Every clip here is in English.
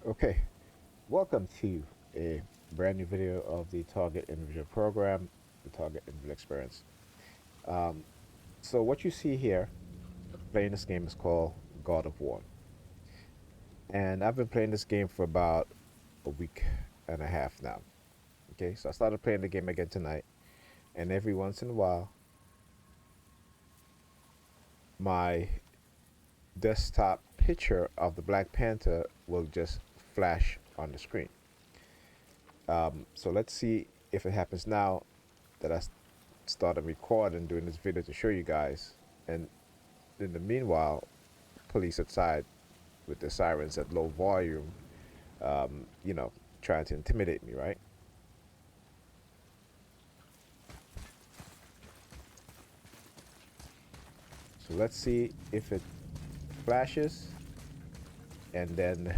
Okay, welcome to a brand new video of the Target Individual Program, the Target Individual Experience. Um, so what you see here, playing this game is called God of War. And I've been playing this game for about a week and a half now. Okay, so I started playing the game again tonight, and every once in a while, my desktop picture of the Black Panther will just flash on the screen. So let's see if it happens now that I started recording doing this video to show you guys. And in the meanwhile, police outside with the sirens at low volume, um, you know, trying to intimidate me, right? So let's see if it flashes, and then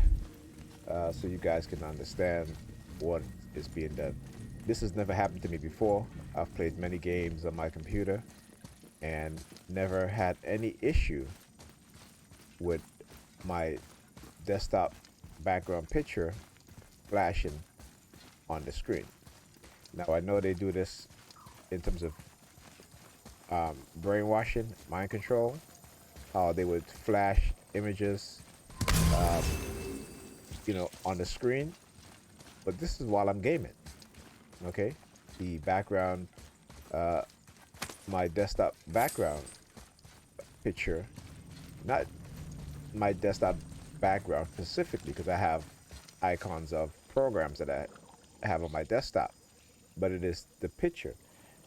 so you guys can understand what is being done. This has never happened to me before. I've played many games on my computer and never had any issue with my desktop background picture flashing on the screen. Now I know they do this in terms of brainwashing, mind control. How they would flash images, um, on the screen. But this is while I'm gaming. Okay, the background, uh, my desktop background picture, not my desktop background specifically, because I have icons of programs that I have on my desktop, but it is the picture.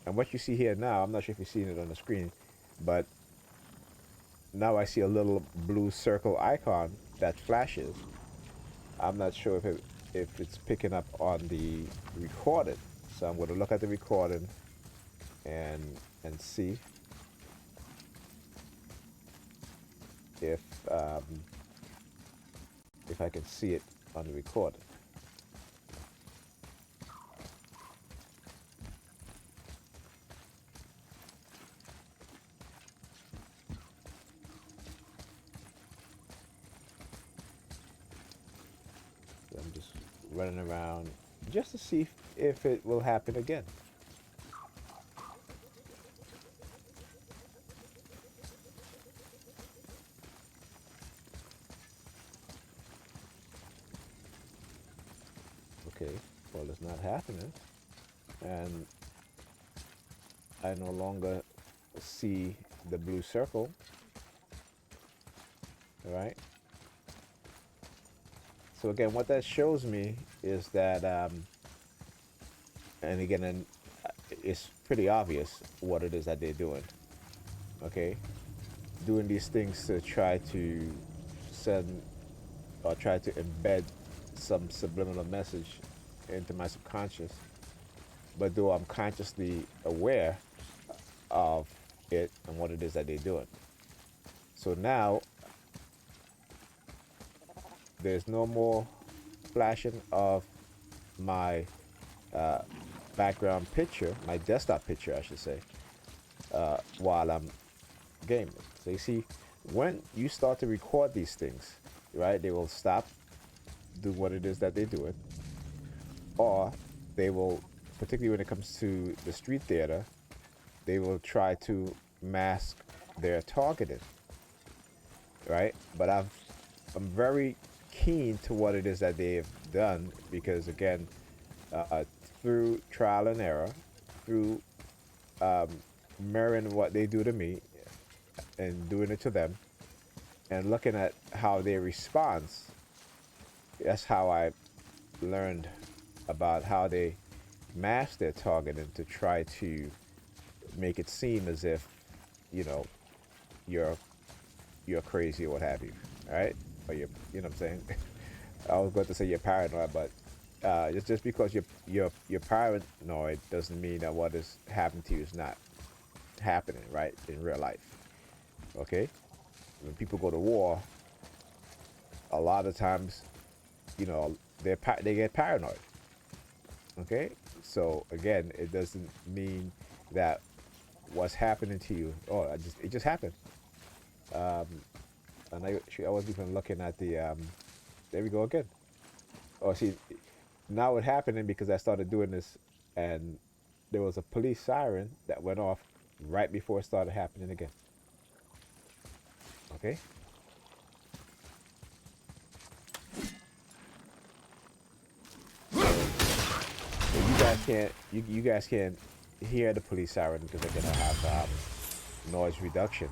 And what you see here now, I'm not sure if you're seeing it on the screen, but now I see a little blue circle icon that flashes. I'm not sure if it's picking up on the recording. So I'm going to look at the recording and see if um, if I can see it on the recording. So I'm just running around just to see if it will happen again. Okay, well, it's not happening, and I no longer see the blue circle. All right. So again, what that shows me is that, and again, it's pretty obvious what it is that they're doing. Okay, doing these things to try to send or try to embed some subliminal message into my subconscious. But though I'm consciously aware of it and what it is that they're doing. So now there's no more flashing of my uh, background picture, my desktop picture, I should say, while I'm gaming. So you see, when you start to record these things, right, they will stop, do what it is that they're doing, or they will, particularly when it comes to the street theater, they will try to mask their targeting, right? But I'm very keen to what it is that they've done because again, uh, through trial and error, through um, mirroring what they do to me and doing it to them, and looking at how they respond, that's how I learned about how they mask their targeting to try to make it seem as if you know you're you're crazy or what have you, right? Or you know what I'm saying? I was going to say you're paranoid, but just because you're paranoid doesn't mean that what is happening to you is not happening, right, in real life. Okay, when people go to war, a lot of times, they get paranoid. Okay, so again, it doesn't mean that what's happening to you. Oh, it just happened. Um, and I wasn't even looking at the. There we go again. Oh, see, now it happening because I started doing this, and there was a police siren that went off right before it started happening again. Okay. So you guys can't hear the police siren because they're gonna have noise reduction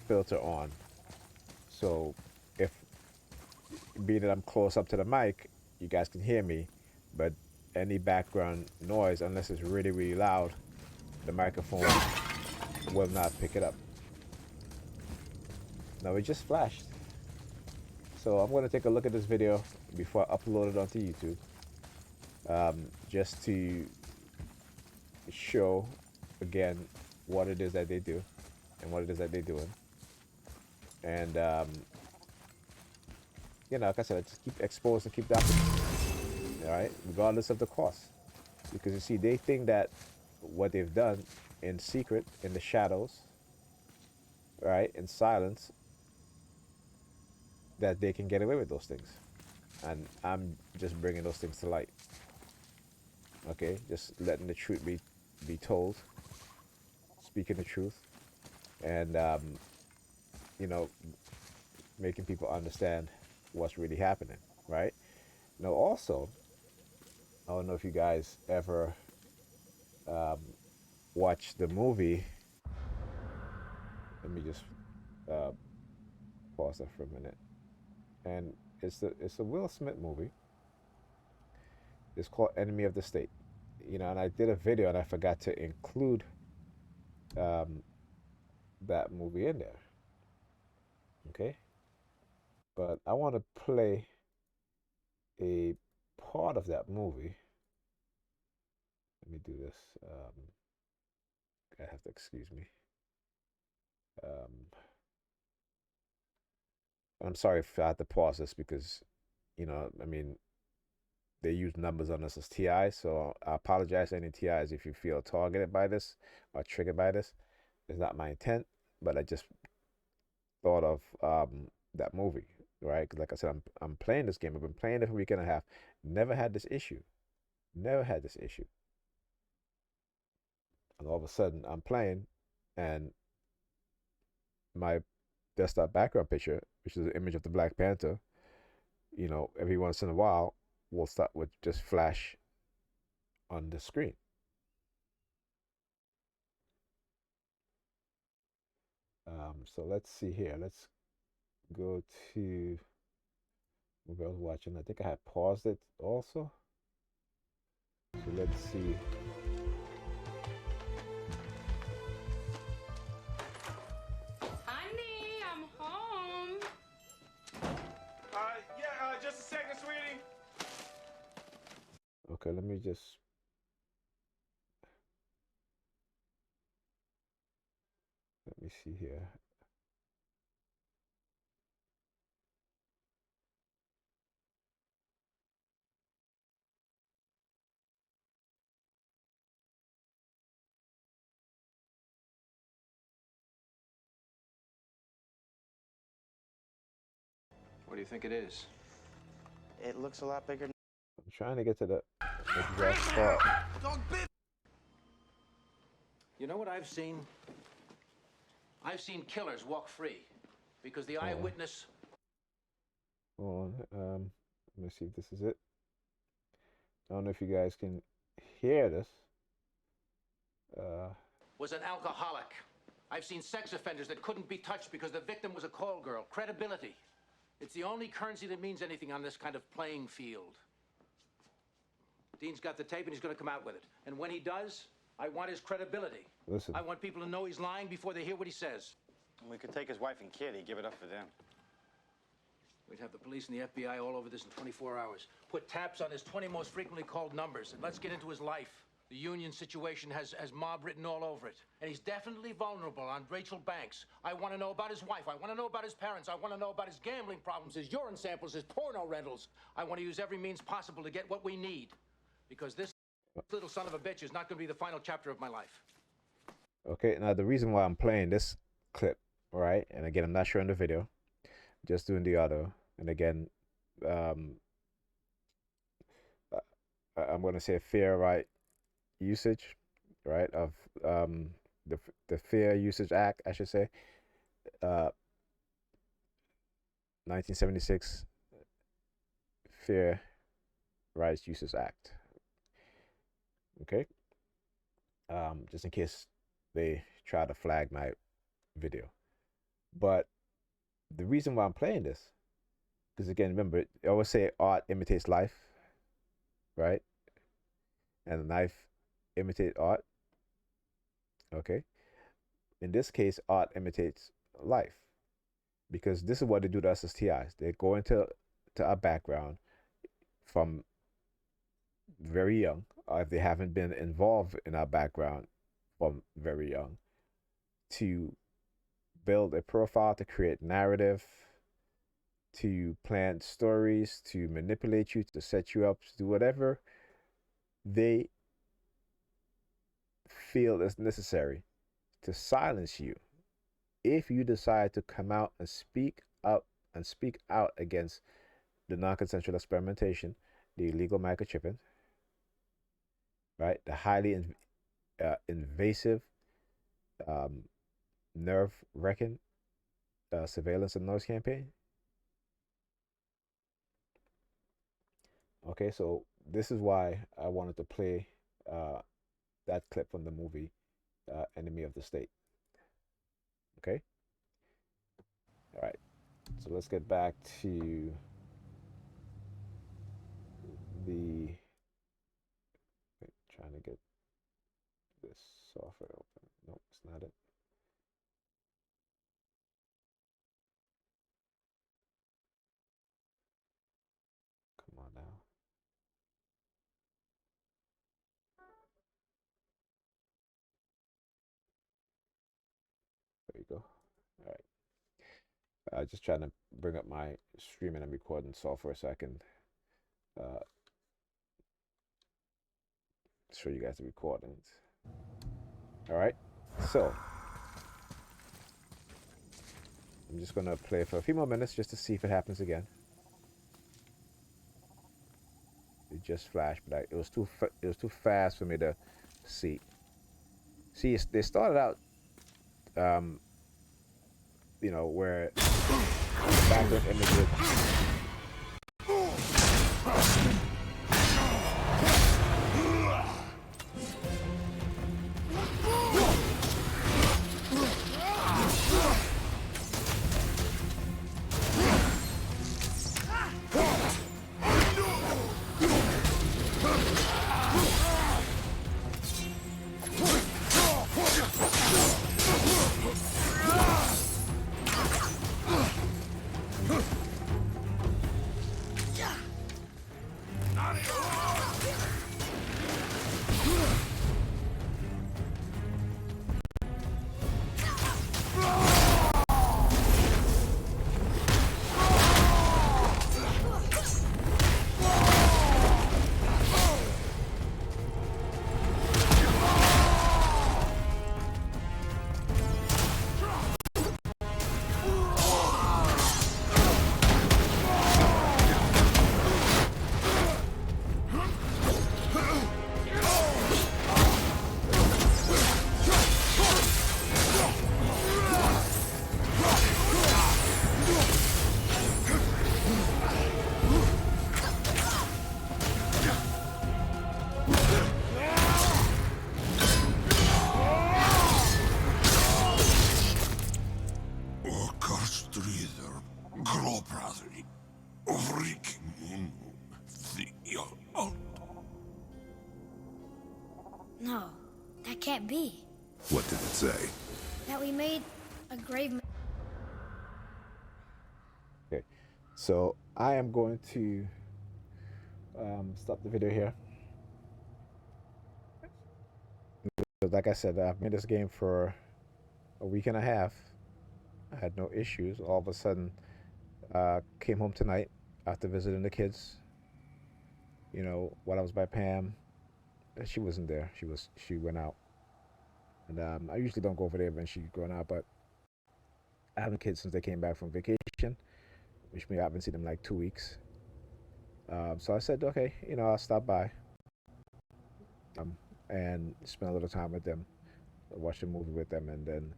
filter on. So if being that I'm close up to the mic, you guys can hear me, but any background noise, unless it's really really loud, the microphone will not pick it up. Now it just flashed. So I'm going to take a look at this video before I upload it onto YouTube, just to show again what it is that they do and what it is that they're doing. And like I said, just keep exposed and keep documenting. All right, regardless of the cost, because you see, they think that what they've done in secret, in the shadows, right, in silence, that they can get away with those things, and I'm just bringing those things to light. Okay, just letting the truth be told, speaking the truth, and you know, making people understand what's really happening, right? Now, also, I don't know if you guys ever watched the movie. Let me just uh, pause that for a minute. And it's a Will Smith movie. It's called Enemy of the State. And I did a video and I forgot to include um, that movie in there. Okay, but I want to play a part of that movie. Let me do this. I have to excuse me. Um, I'm sorry if I had to pause this because, I mean, they use numbers on us as TIs, so I apologize to any TIs if you feel targeted by this or triggered by this. It's not my intent, but I just thought of that movie, right? Because like I said, I'm playing this game. I've been playing it for a week and a half. Never had this issue. Never had this issue. And all of a sudden, I'm playing, and my desktop background picture, which is an image of the Black Panther, every once in a while, will start with just flash on the screen. So let's see here. Let's go to movie I was watching. I think I had paused it also. So let's see. Honey, I'm home. Just a second, sweetie. Okay, let me see here. What do you think it is? It looks a lot bigger. I'm trying to get to the exact spot. You know what I've seen? I've seen killers walk free because the eyewitness. Hold on. Let me see if this is it. I don't know if you guys can hear this. Was an alcoholic. I've seen sex offenders that couldn't be touched because the victim was a call girl. Credibility. It's the only currency that means anything on this kind of playing field. Dean's got the tape and he's going to come out with it. And when he does, I want his credibility. Listen. I want people to know he's lying before they hear what he says. We could take his wife and kid. He'd give it up for them. We'd have the police and the FBI all over this in 24 hours. Put taps on his 20 most frequently called numbers, and let's get into his life. The union situation has mob written all over it. And he's definitely vulnerable on Rachel Banks. I want to know about his wife. I want to know about his parents. I want to know about his gambling problems, his urine samples, his porno rentals. I want to use every means possible to get what we need. Because this little son of a bitch is not going to be the final chapter of my life. Okay, now the reason why I'm playing this clip, right? And again, I'm not showing the video, just doing the audio. And again, I'm going to say fair right usage, right, of the Fair Usage Act, I should say, 1976 Fair Rights Usage Act. Okay, just in case they try to flag my video. But the reason why I'm playing this, because again, remember, I always say art imitates life, right? And life imitates art. Okay. In this case, art imitates life, because this is what they do to us as TIs. They go into our background from very young, or if they haven't been involved in our background from very young, to build a profile, to create narrative, to plant stories, to manipulate you, to set you up, to do whatever they feel is necessary to silence you if you decide to come out and speak up and speak out against the non-consensual experimentation, the illegal microchipping, right? The highly invasive, nerve-wracking surveillance and noise campaign. Okay, so this is why I wanted to play that clip from the movie Enemy of the State. Okay? All right. So let's get back to the. Wait, trying to get this software open. Nope, it's not it. Come on now. There you go. All right. Just trying to bring up my streaming and recording software so I can show you guys the recordings. All right. So I'm just gonna play for a few more minutes just to see if it happens again. It just flashed, but it was too fast for me to see. See, they started out, where background images. No, that can't be. What did it say? That we made a grave. Okay, so I am going to stop the video here. Like I said, I've made this game for a week and a half. I had no issues. All of a sudden, came home tonight after visiting the kids. While I was by Pam, she wasn't there. She went out, and I usually don't go over there when she's going out. But I haven't kids since they came back from vacation, which means I haven't seen them like 2 weeks. So I said, okay, I'll stop by. and spent a little time with them, watched a movie with them, and then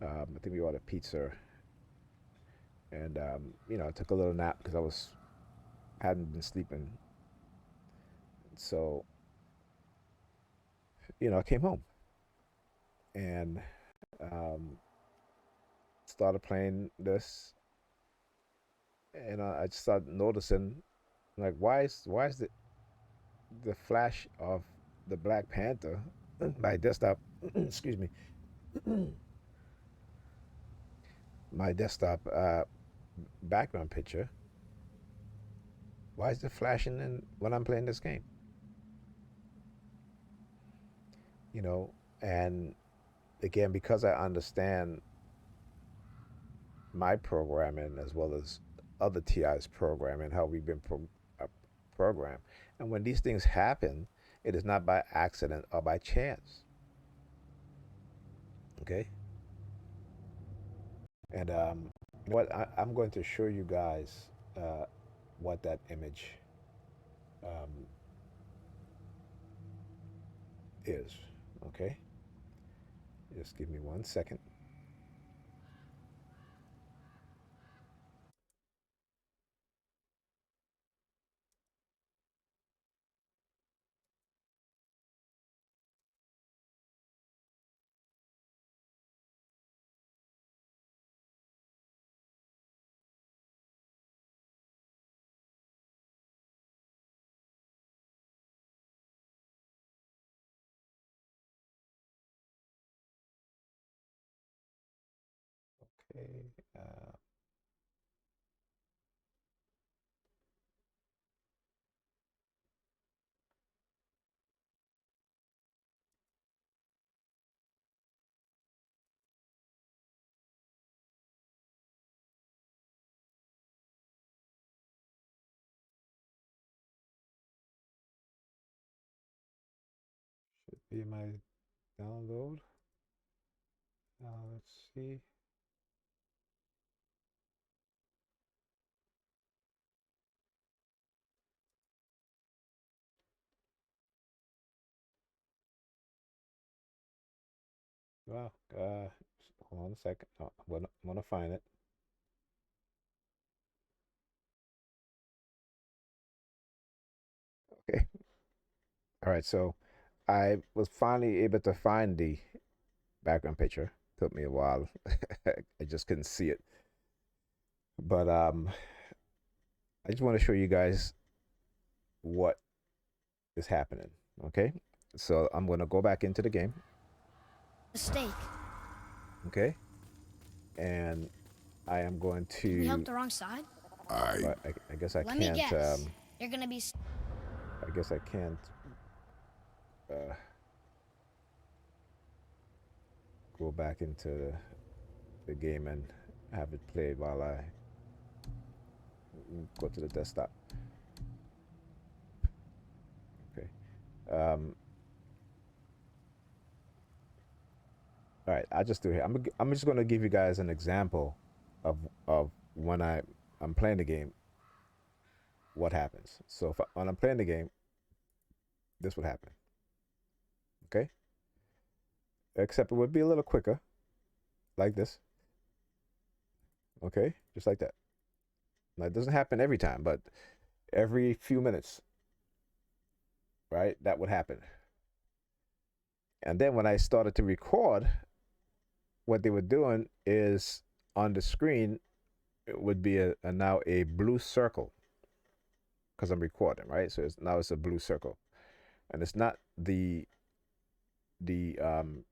I think we ordered pizza, and I took a little nap because I was hadn't been sleeping. So I came home and um, started playing this, and I just started noticing, like, why is the flash of the Black Panther my desktop excuse me, my desktop background picture, why is it flashing when I'm playing this game? you know and again, because I understand my programming as well as other TI's programming, how we've been programmed. And when these things happen, it is not by accident or by chance. Okay? And what I'm going to show you guys what that image um, is. Okay? Just give me 1 second. Okay. Should be my download. Let's see. Well, hold on a second. I'm gonna find it. Okay. All right. So I was finally able to find the background picture. Took me a while. I just couldn't see it. But I just want to show you guys what is happening. Okay. So I'm gonna go back into the game. Mistake. Okay. And I am going We to. helped the wrong side? But I guess I Let me can't. guess. You're gonna be. I guess I can't uh, go back into the game and have it played while I go to the desktop. Okay. All right. I just do it here. I'm just going to give you guys an example of when I'm playing the game. What happens? So when I'm playing the game, this would happen. Okay. Except it would be a little quicker, like this. Okay, just like that. Now it doesn't happen every time, but every few minutes, right? That would happen. And then when I started to record, what they were doing is on the screen it would be now a blue circle because I'm recording, right? So now it's a blue circle, and it's not the um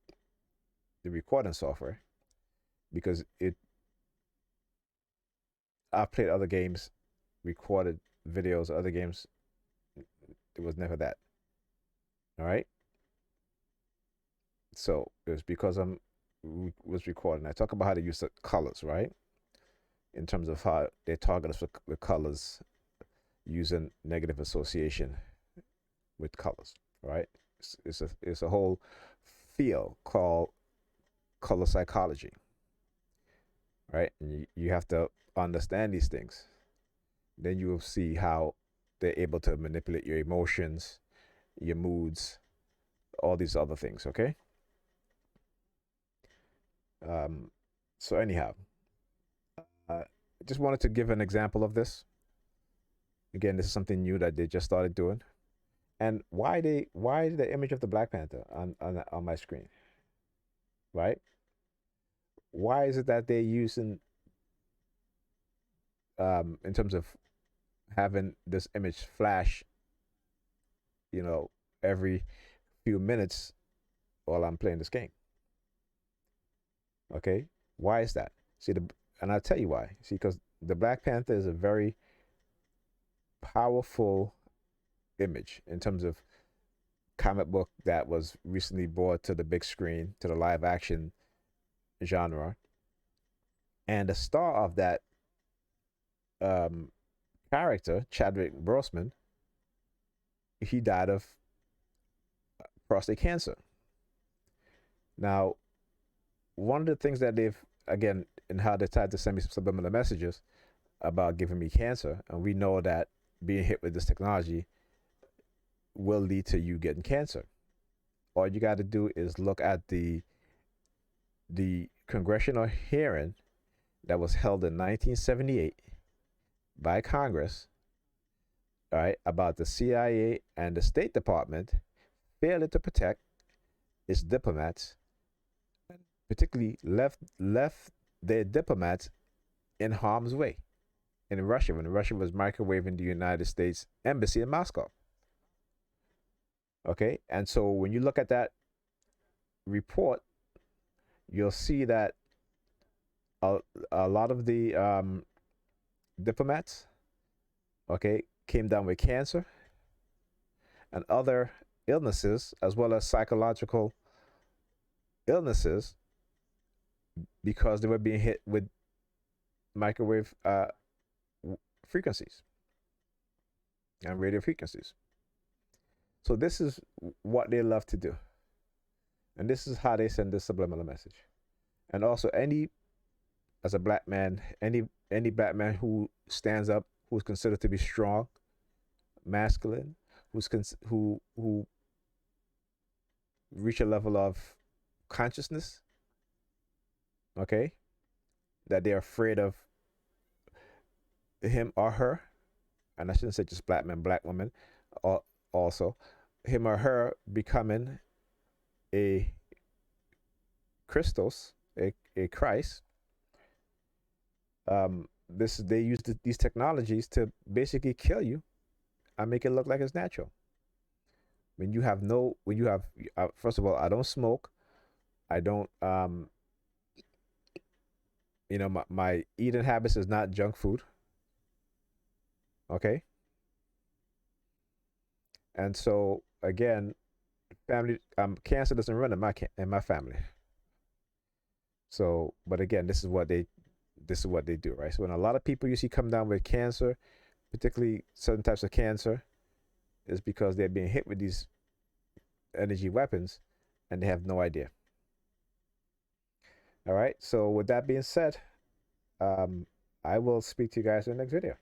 the recording software because I've played other games, recorded videos, other games. It was never that. All right. So it was because was recording. I talk about how to use the colors, right? In terms of how they target us with colors using negative association with colors, right? It's a whole field called color psychology, right? And you have to understand these things. Then you will see how they're able to manipulate your emotions, your moods, all these other things. Okay. So anyhow, I just wanted to give an example of this. Again, this is something new that they just started doing. And why the image of the Black Panther on my screen, right? Why is it that they're using in terms of having this image flash, every few minutes while I'm playing this game? Okay, why is that? And I'll tell you why. See, because the Black Panther is a very powerful image in terms of comic book that was recently brought to the big screen, to the live action genre. And the star of that character, Chadwick Boseman, he died of prostate cancer. Now, one of the things that they've, again, in how they tried to send me subliminal messages about giving me cancer, and we know that being hit with this technology will lead to you getting cancer. All you got to do is look at the congressional hearing that was held in 1978 by Congress, all right, about the CIA and the State Department failing to protect its diplomats, particularly left their diplomats in harm's way in Russia, when Russia was microwaving the United States embassy in Moscow. Okay, and so when you look at that report, you'll see that a lot of the diplomats, okay, came down with cancer and other illnesses, as well as psychological illnesses, because they were being hit with microwave frequencies and radio frequencies. So this is what they love to do. And this is how they send this subliminal message. And also, as a black man, any black man who stands up, who's considered to be strong, masculine, who reach a level of consciousness, okay, that they're afraid of him or her, and I shouldn't say just black men, black women, or also him or her becoming a Christos, a Christ. They use these technologies to basically kill you and make it look like it's natural. First of all, I don't smoke. I don't, my eating habits is not junk food. Okay. And so again, family, cancer doesn't run in my family. So, but again, this is what they do, right? So when a lot of people you see come down with cancer, particularly certain types of cancer, is because they're being hit with these energy weapons and they have no idea. All right. So with that being said, I will speak to you guys in the next video.